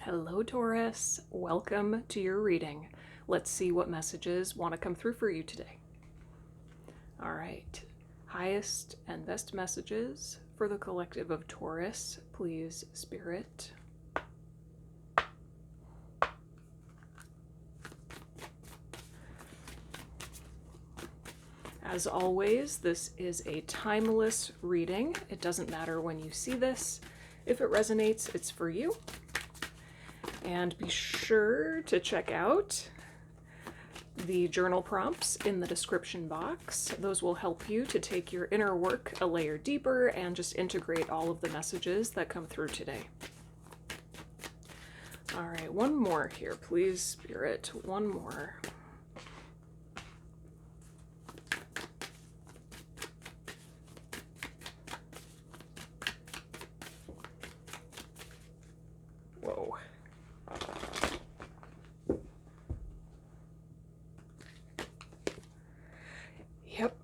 Hello, Taurus. Welcome to your reading. Let's see what messages want to come through for you today. All right. Highest and best messages for the collective of Taurus, please, Spirit. As always, this is a timeless reading. It doesn't matter when you see this. If it resonates, it's for you. And be sure to check out the journal prompts in the description box. Those will help you to take your inner work a layer deeper and just integrate all of the messages that come through today. All right, one more here, please, Spirit. One more. Whoa. Yep.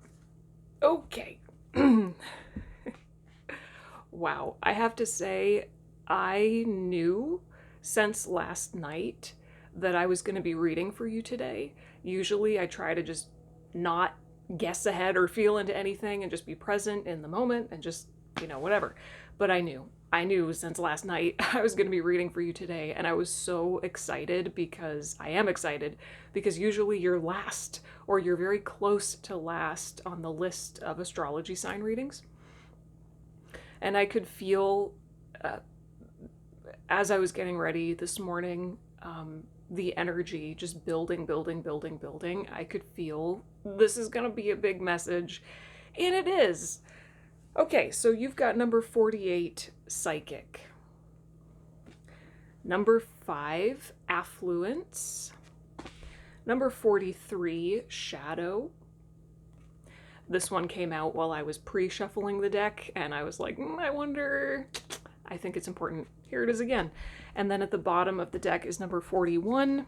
Okay. Wow. I have to say, I knew since last night that I was going to be reading for you today. Usually I try to just not guess ahead or feel into anything and just be present in the moment and just, whatever. But I knew since last night I was going to be reading for you today, and I was so excited because I am excited because usually you're last or you're very close to last on the list of astrology sign readings. And I could feel as I was getting ready this morning, the energy just building. I could feel this is going to be a big message, and it is. Okay, so you've got number 48, Psychic. Number 5, Affluence. Number 43, Shadow. This one came out while I was pre-shuffling the deck, and I was like, I wonder, I think it's important. Here it is again. And then at the bottom of the deck is number 41,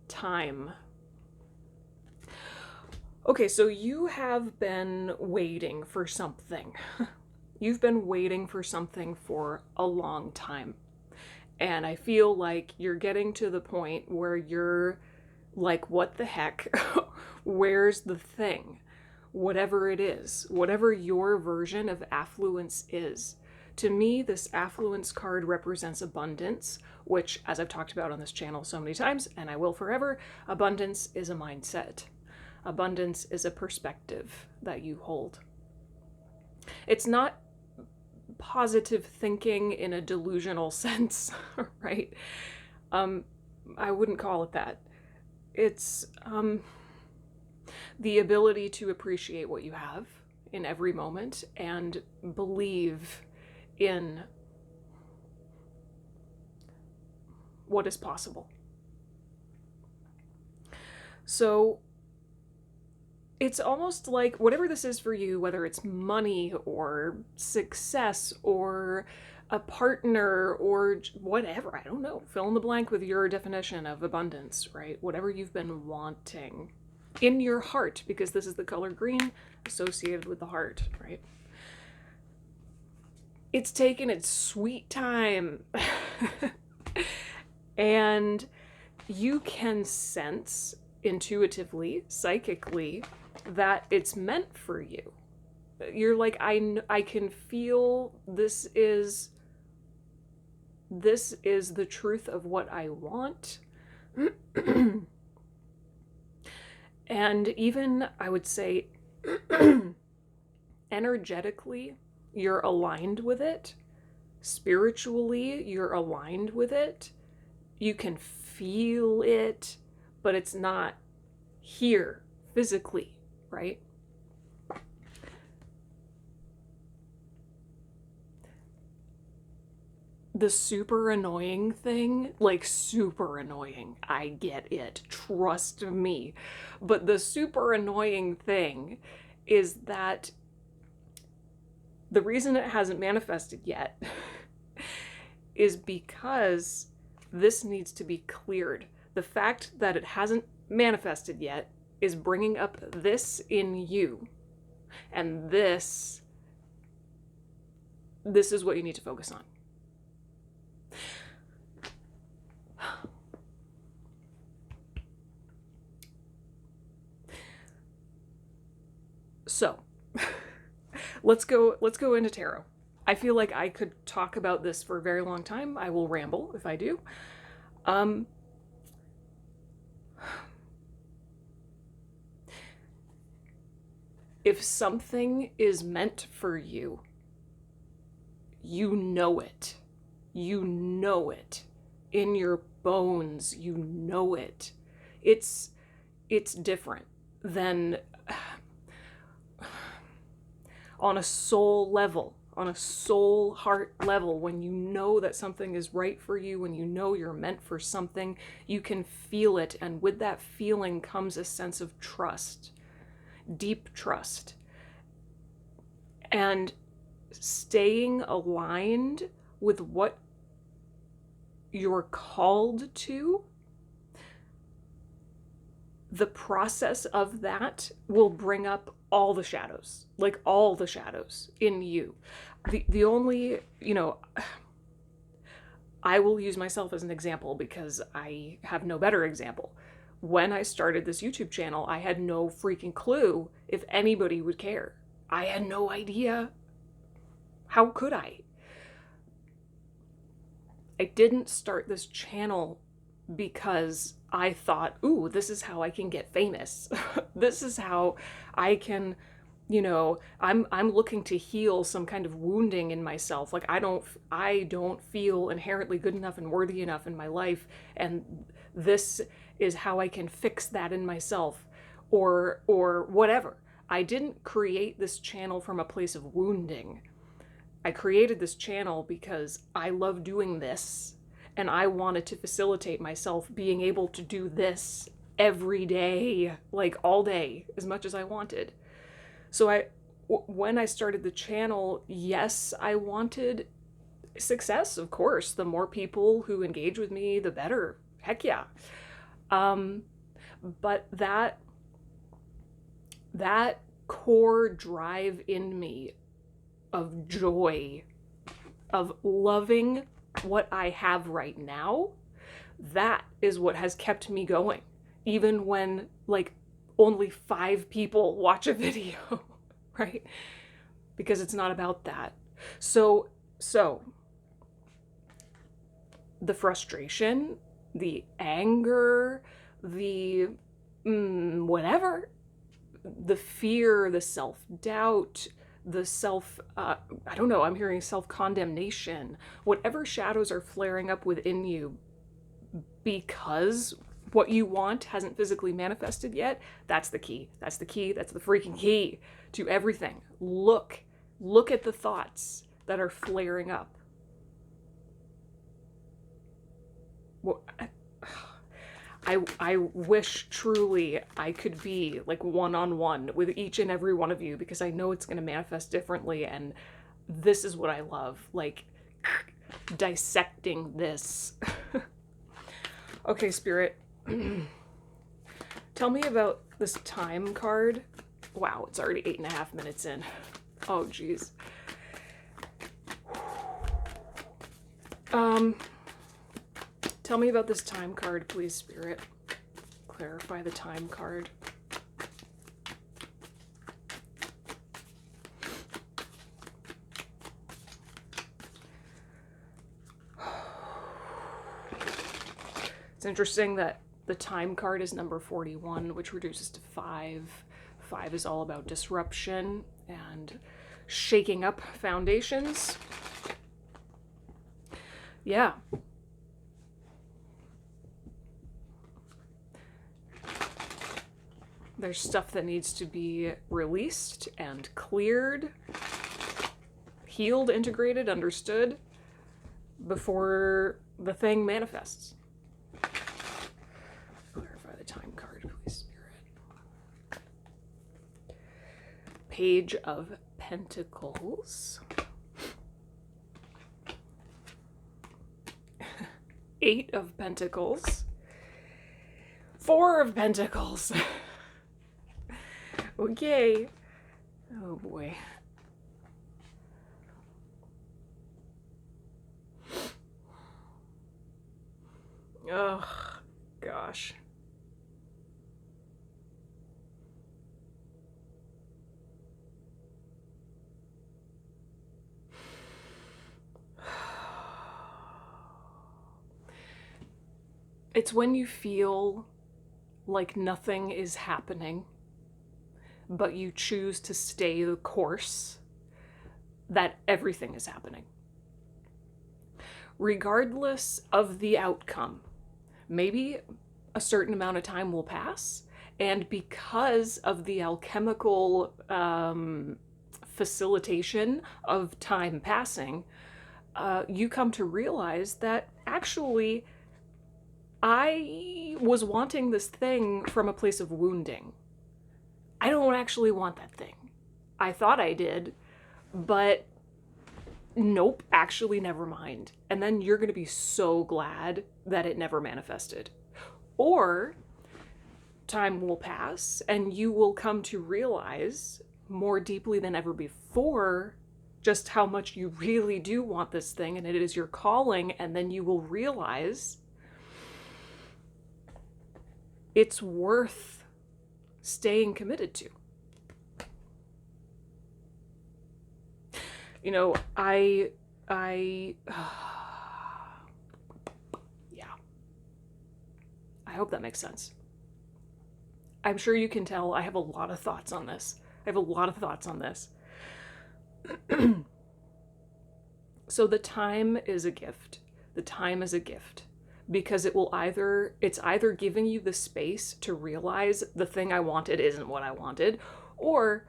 Time. Okay, so you have been waiting for something. You've been waiting for something for a long time. And I feel like you're getting to the point where you're like, what the heck? Where's the thing? Whatever it is, whatever your version of affluence is. To me, this affluence card represents abundance, which, as I've talked about on this channel so many times, and I will forever, abundance is a mindset. Abundance is a perspective that you hold. It's not positive thinking in a delusional sense, right? I wouldn't call it that. It's the ability to appreciate what you have in every moment and believe in what is possible. So it's almost like whatever this is for you, whether it's money or success or a partner or whatever, I don't know, fill in the blank with your definition of abundance, right? Whatever you've been wanting in your heart, because this is the color green associated with the heart, right? It's taken its sweet time. And you can sense intuitively, psychically, that it's meant for you. You're like, I can feel this is the truth of what I want. And even, I would say, energetically, you're aligned with it. Spiritually, you're aligned with it. You can feel it, but it's not here physically, right? The super annoying thing, like super annoying, I get it, trust me. But the super annoying thing is that the reason it hasn't manifested yet is because this needs to be cleared. The fact that it hasn't manifested yet is bringing up this in you. And this is what you need to focus on. So, let's go into tarot. I feel like I could talk about this for a very long time. I will ramble if I do. If something is meant for you, you know it. You know it. In your bones, you know it. It's different than on a soul level, on a soul heart level. When you know that something is right for you, when you know you're meant for something, you can feel it, and with that feeling comes a sense of trust, deep trust. And staying aligned with what you're called to, the process of that will bring up all the shadows, like all the shadows in you. The only, I will use myself as an example because I have no better example. When I started this YouTube channel, I had no freaking clue if anybody would care. I had no idea. How could I? I didn't start this channel because I thought, ooh, this is how I can get famous. This is how I can, I'm looking to heal some kind of wounding in myself. Like I don't feel inherently good enough and worthy enough in my life, and this is how I can fix that in myself, or whatever. I didn't create this channel from a place of wounding. I created this channel because I love doing this, and I wanted to facilitate myself being able to do this every day, like all day, as much as I wanted. So when I started the channel, yes, I wanted success, of course. The more people who engage with me, the better. Heck yeah. But that core drive in me of joy, of loving what I have right now, that is what has kept me going. Even when like only 5 people watch a video, right? Because it's not about that. So the frustration, the anger, the whatever, the fear, the self-doubt, the I don't know, I'm hearing self-condemnation, whatever shadows are flaring up within you because what you want hasn't physically manifested yet, that's the key. That's the key. That's the freaking key to everything. Look at the thoughts that are flaring up. Well, I wish truly I could be like one-on-one with each and every one of you, because I know it's going to manifest differently, and this is what I love, like dissecting this. Okay, Spirit, tell me about this time card. Wow, it's already 8.5 minutes in. Oh, geez. Tell me about this time card, please, Spirit. Clarify the time card. It's interesting that the time card is number 41, which reduces to 5. 5 is all about disruption and shaking up foundations. Yeah. There's stuff that needs to be released and cleared, healed, integrated, understood before the thing manifests. Clarify the time card, please, Spirit. Page of Pentacles. 8 of Pentacles. 4 of Pentacles. Okay. Oh boy. Oh gosh. It's when you feel like nothing is happening, but you choose to stay the course, that everything is happening. Regardless of the outcome, maybe a certain amount of time will pass, and because of the alchemical facilitation of time passing, you come to realize that actually I was wanting this thing from a place of wounding. I don't actually want that thing. I thought I did, but nope, actually, never mind. And then you're going to be so glad that it never manifested. Or time will pass and you will come to realize more deeply than ever before just how much you really do want this thing and it is your calling, and then you will realize it's worth staying committed to. You know, yeah. I hope that makes sense. I'm sure you can tell I have a lot of thoughts on this. So the time is a gift. The time is a gift because it's either giving you the space to realize the thing I wanted isn't what I wanted, or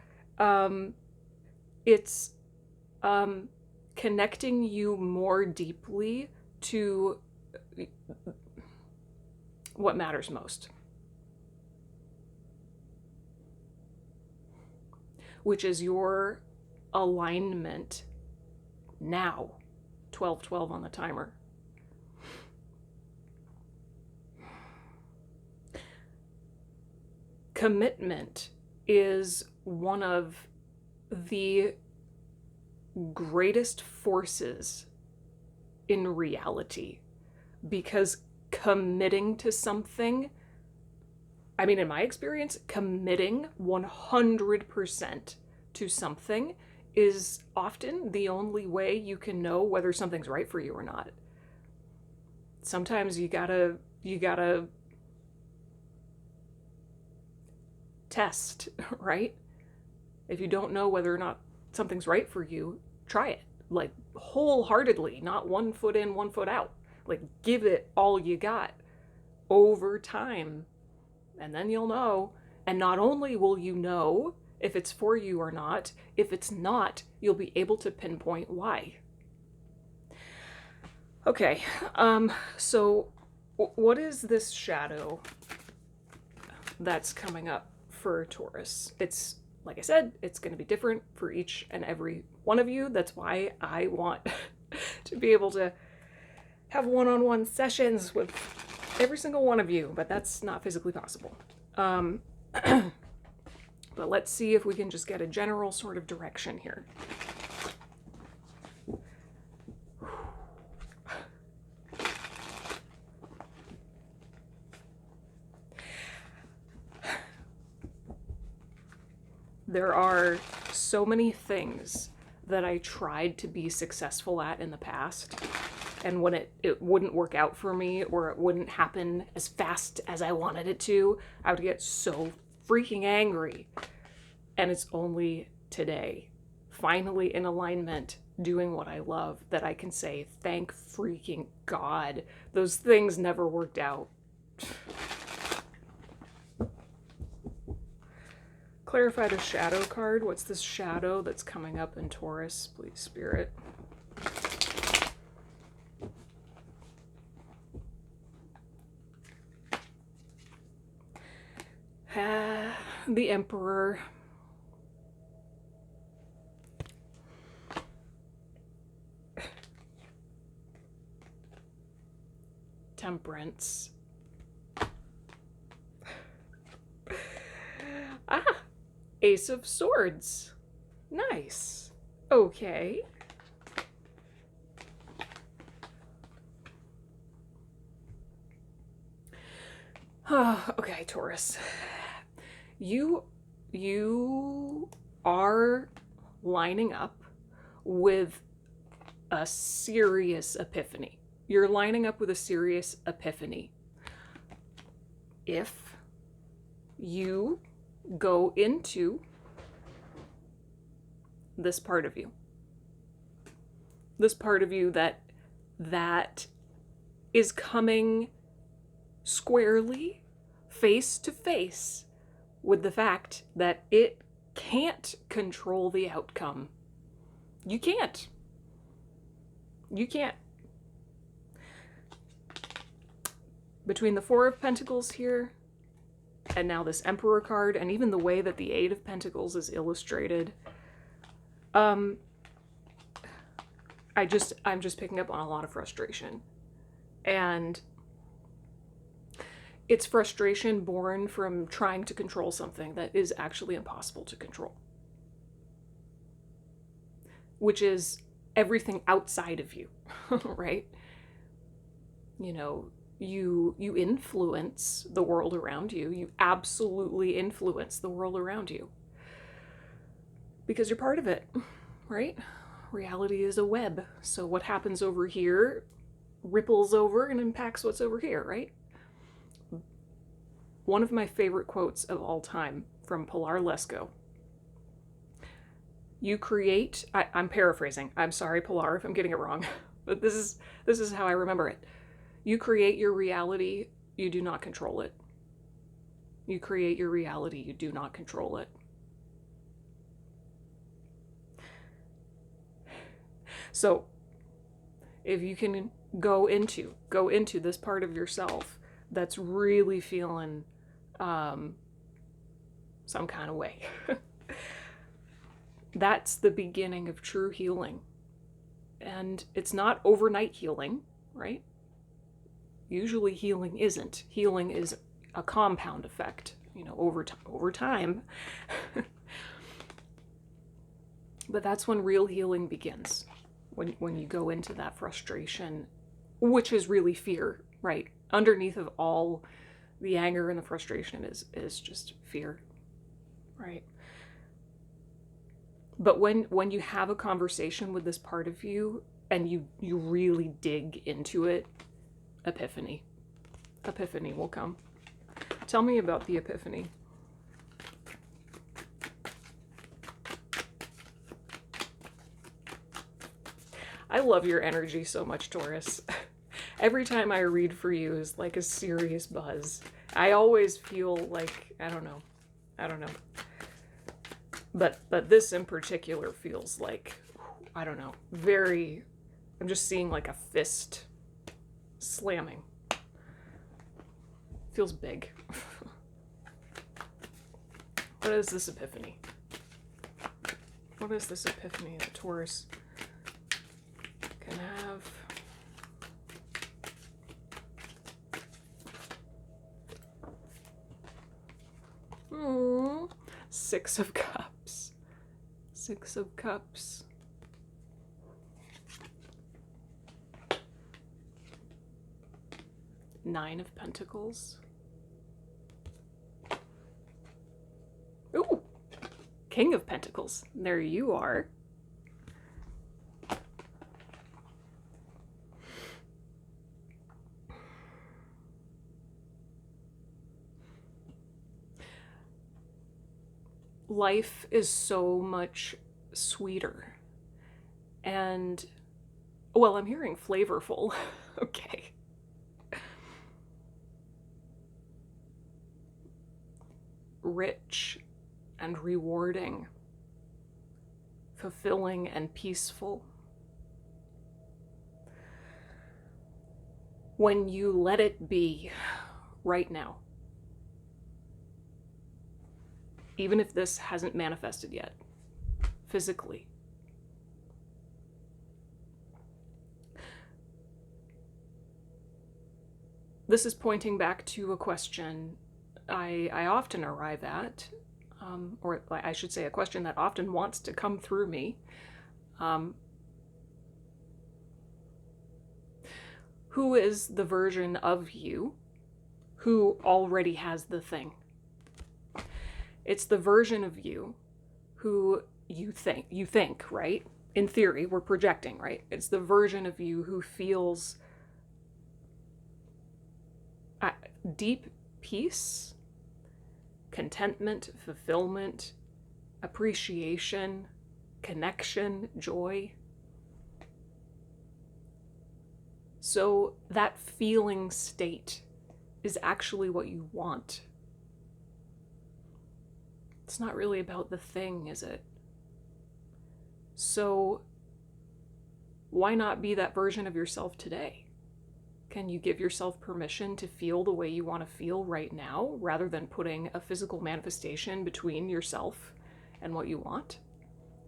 it's connecting you more deeply to what matters most, which is your alignment now. 12:12 on the timer. Commitment is one of the greatest forces in reality, because committing to something, I mean, in my experience, committing 100% to something is often the only way you can know whether something's right for you or not. Sometimes you gotta test, right? If you don't know whether or not something's right for you, try it. Like, wholeheartedly, not 1 foot in, 1 foot out. Like, give it all you got over time, and then you'll know. And not only will you know if it's for you or not, if it's not, you'll be able to pinpoint why. Okay, so what is this shadow that's coming up for Taurus? It's, like I said, it's going to be different for each and every one of you. That's why I want to be able to have one-on-one sessions with every single one of you, but that's not physically possible. But let's see if we can just get a general sort of direction here. There are so many things that I tried to be successful at in the past, and when it wouldn't work out for me, or it wouldn't happen as fast as I wanted it to, I would get so freaking angry. And it's only today, finally in alignment, doing what I love, that I can say, thank freaking God, those things never worked out. Clarify the shadow card. What's this shadow that's coming up in Taurus, please, Spirit? The Emperor. Temperance. Ace of Swords. Nice. Okay. Okay, Taurus. You are lining up with a serious epiphany. You're lining up with a serious epiphany. if you go into this part of you. This part of you that is coming squarely, face to face with the fact that it can't control the outcome. You can't. You can't. Between the Four of Pentacles here, and now this Emperor card, and even the way that the Eight of Pentacles is illustrated, I'm just picking up on a lot of frustration. And it's frustration born from trying to control something that is actually impossible to control. Which is everything outside of you, right? You know, you influence the world around you. You absolutely influence the world around you. Because you're part of it, right? Reality is a web. So what happens over here ripples over and impacts what's over here, right? One of my favorite quotes of all time from Pilar Lesko. You create, I'm paraphrasing. I'm sorry, Pilar, if I'm getting it wrong, but this is how I remember it. You create your reality, you do not control it. You create your reality, you do not control it. So, if you can go into this part of yourself that's really feeling some kind of way, that's the beginning of true healing. And it's not overnight healing, right? Usually healing isn't. Healing is a compound effect, you know, over time. But that's when real healing begins. When you go into that frustration, which is really fear, right? Underneath of all the anger and the frustration is just fear, right? But when you have a conversation with this part of you and you really dig into it, epiphany will come. Tell me about the epiphany. I love your energy so much, Taurus. Every time I read for you is like a serious buzz. I always feel like, I don't know. But this in particular feels like, I don't know, I'm just seeing like a fist slamming. Feels big. What is this epiphany? What is this epiphany that Taurus can have? Oh, Six of Cups. Six of Cups. Nine of Pentacles. Ooh, King of Pentacles. There you are. Life is so much sweeter. And, well, I'm hearing flavorful. Okay. Rich and rewarding, fulfilling and peaceful. When you let it be right now. Even if this hasn't manifested yet, physically. This is pointing back to a question I often arrive at, or I should say a question that often wants to come through me. Who is the version of you who already has the thing? It's the version of you who you think, right? In theory, we're projecting, right? It's the version of you who feels deep peace, contentment, fulfillment, appreciation, connection, joy. So that feeling state is actually what you want. It's not really about the thing, is it? So why not be that version of yourself today? Can you give yourself permission to feel the way you want to feel right now, rather than putting a physical manifestation between yourself and what you want?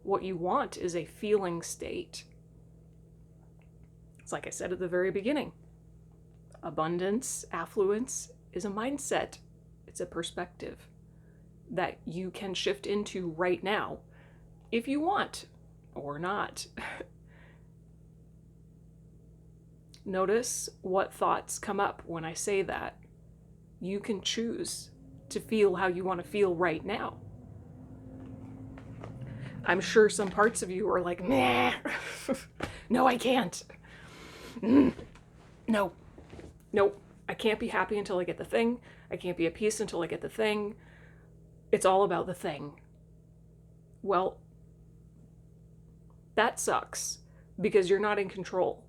What you want is a feeling state. It's like I said at the very beginning. Abundance, affluence is a mindset. It's a perspective that you can shift into right now if you want or not. Notice what thoughts come up when I say that. You can choose to feel how you want to feel right now. I'm sure some parts of you are like, nah, no, I can't. No, I can't be happy until I get the thing. I can't be at peace until I get the thing. It's all about the thing. Well, that sucks because you're not in control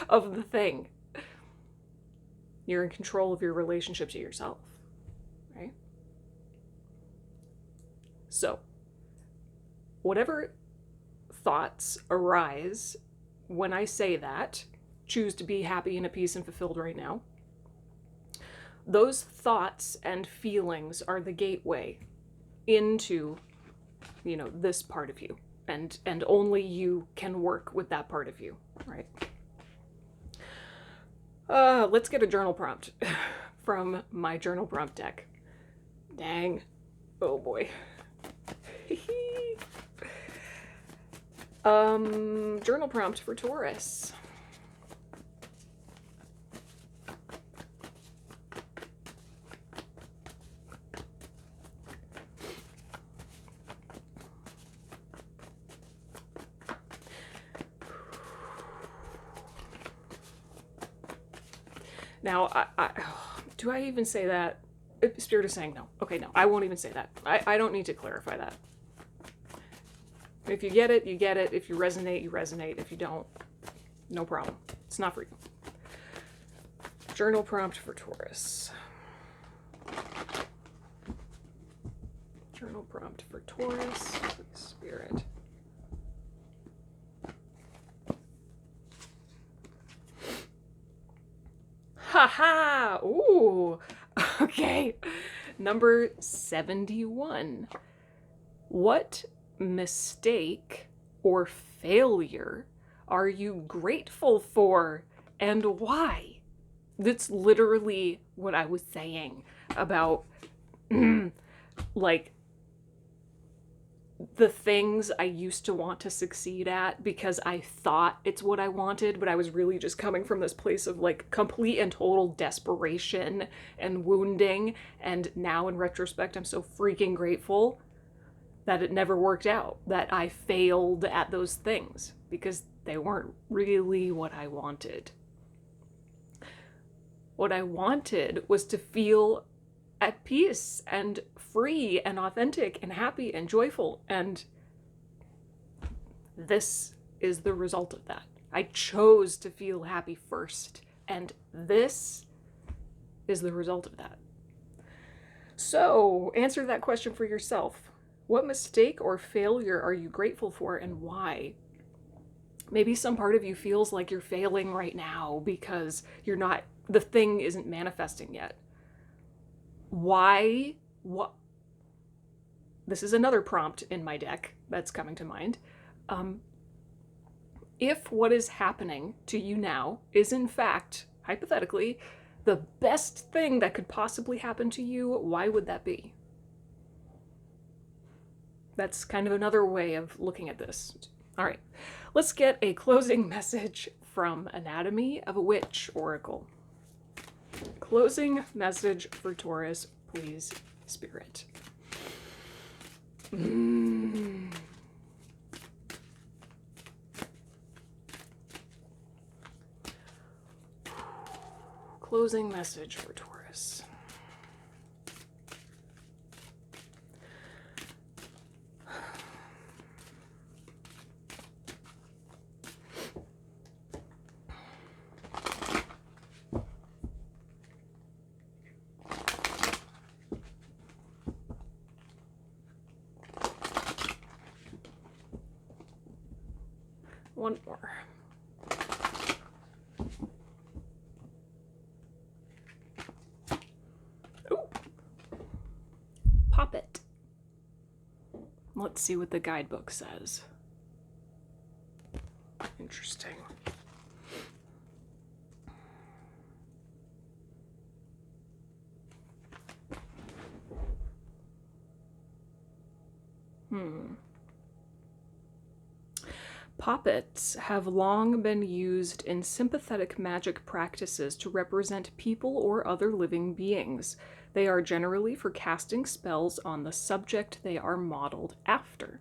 of the thing. You're in control of your relationship to yourself, right? So, whatever thoughts arise when I say that, choose to be happy and at peace and fulfilled right now, those thoughts and feelings are the gateway into, this part of you. And only you can work with that part of you, right? Let's get a journal prompt from my journal prompt deck. Dang. Oh boy. Journal prompt for Taurus. Now, do I even say that? Spirit is saying no. Okay, no, I won't even say that. I don't need to clarify that. If you get it, you get it. If you resonate, you resonate. If you don't, no problem. It's not for you. Journal prompt for Taurus. Journal prompt for Taurus, please, Spirit. Haha! Ooh! Okay. Number 71. What mistake or failure are you grateful for and why? That's literally what I was saying about like the things I used to want to succeed at because I thought it's what I wanted, but I was really just coming from this place of like complete and total desperation and wounding. And now in retrospect, I'm so freaking grateful that it never worked out, that I failed at those things because they weren't really what I wanted. What I wanted was to feel at peace and free and authentic and happy and joyful. And this is the result of that. I chose to feel happy first. And this is the result of that. So answer that question for yourself. What mistake or failure are you grateful for and why? Maybe some part of you feels like you're failing right now because the thing isn't manifesting yet. Why? What? This is another prompt in my deck that's coming to mind. If what is happening to you now is in fact, hypothetically, the best thing that could possibly happen to you, why would that be? That's kind of another way of looking at this. All right, let's get a closing message from Anatomy of a Witch Oracle. Closing message for Taurus, please, Spirit. Closing message for Taurus. Taurus. One more. Ooh. Pop it. Let's see what the guidebook says. Interesting. Poppets have long been used in sympathetic magic practices to represent people or other living beings. They are generally for casting spells on the subject they are modeled after,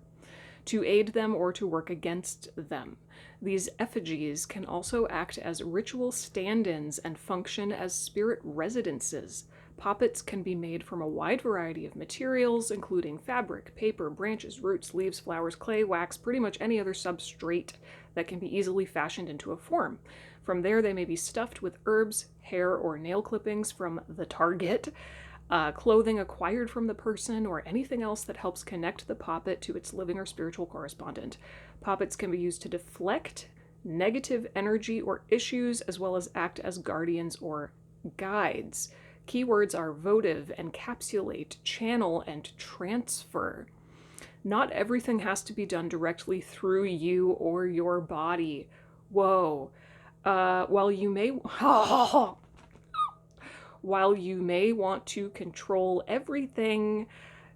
to aid them or to work against them. These effigies can also act as ritual stand-ins and function as spirit residences. Poppets can be made from a wide variety of materials, including fabric, paper, branches, roots, leaves, flowers, clay, wax, pretty much any other substrate that can be easily fashioned into a form. From there, they may be stuffed with herbs, hair, or nail clippings from the target, clothing acquired from the person, or anything else that helps connect the poppet to its living or spiritual correspondent. Poppets can be used to deflect negative energy or issues, as well as act as guardians or guides. Keywords are votive, encapsulate, channel, and transfer. Not everything has to be done directly through you or your body. Whoa. While you may want to control everything,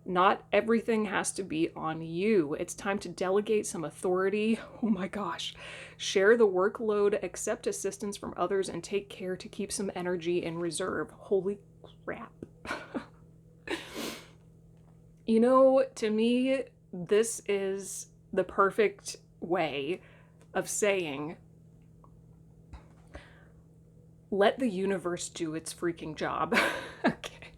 not everything has to be on you. It's time to delegate some authority. Oh my gosh. Share the workload, accept assistance from others, and take care to keep some energy in reserve. Holy crap. You know, to me, this is the perfect way of saying, let the universe do its freaking job. Okay.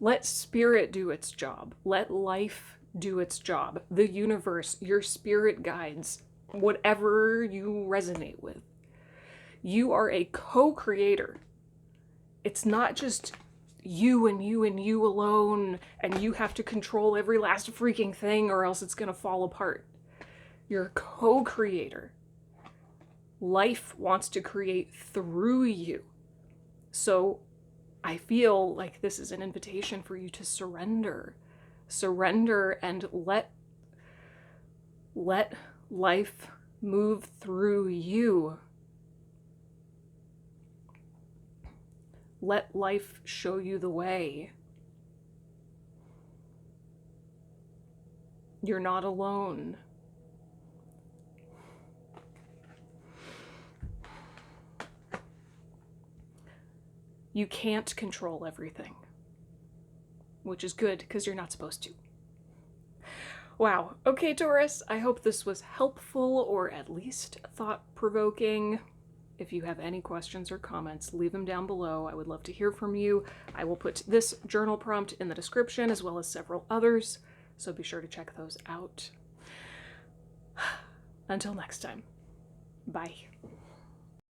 Let spirit do its job. Let life do its job. The universe, your spirit guides, whatever you resonate with. You are a co-creator. It's not just you and you and you alone, and you have to control every last freaking thing or else it's going to fall apart. You're a co-creator. Life wants to create through you. So I feel like this is an invitation for you to surrender. Surrender and let life move through you. Let life show you the way. You're not alone. You can't control everything, which is good because you're not supposed to. Wow. Okay, Taurus, I hope this was helpful or at least thought-provoking. If you have any questions or comments, leave them down below. I would love to hear from you. I will put this journal prompt in the description as well as several others, so be sure to check those out. Until next time, bye.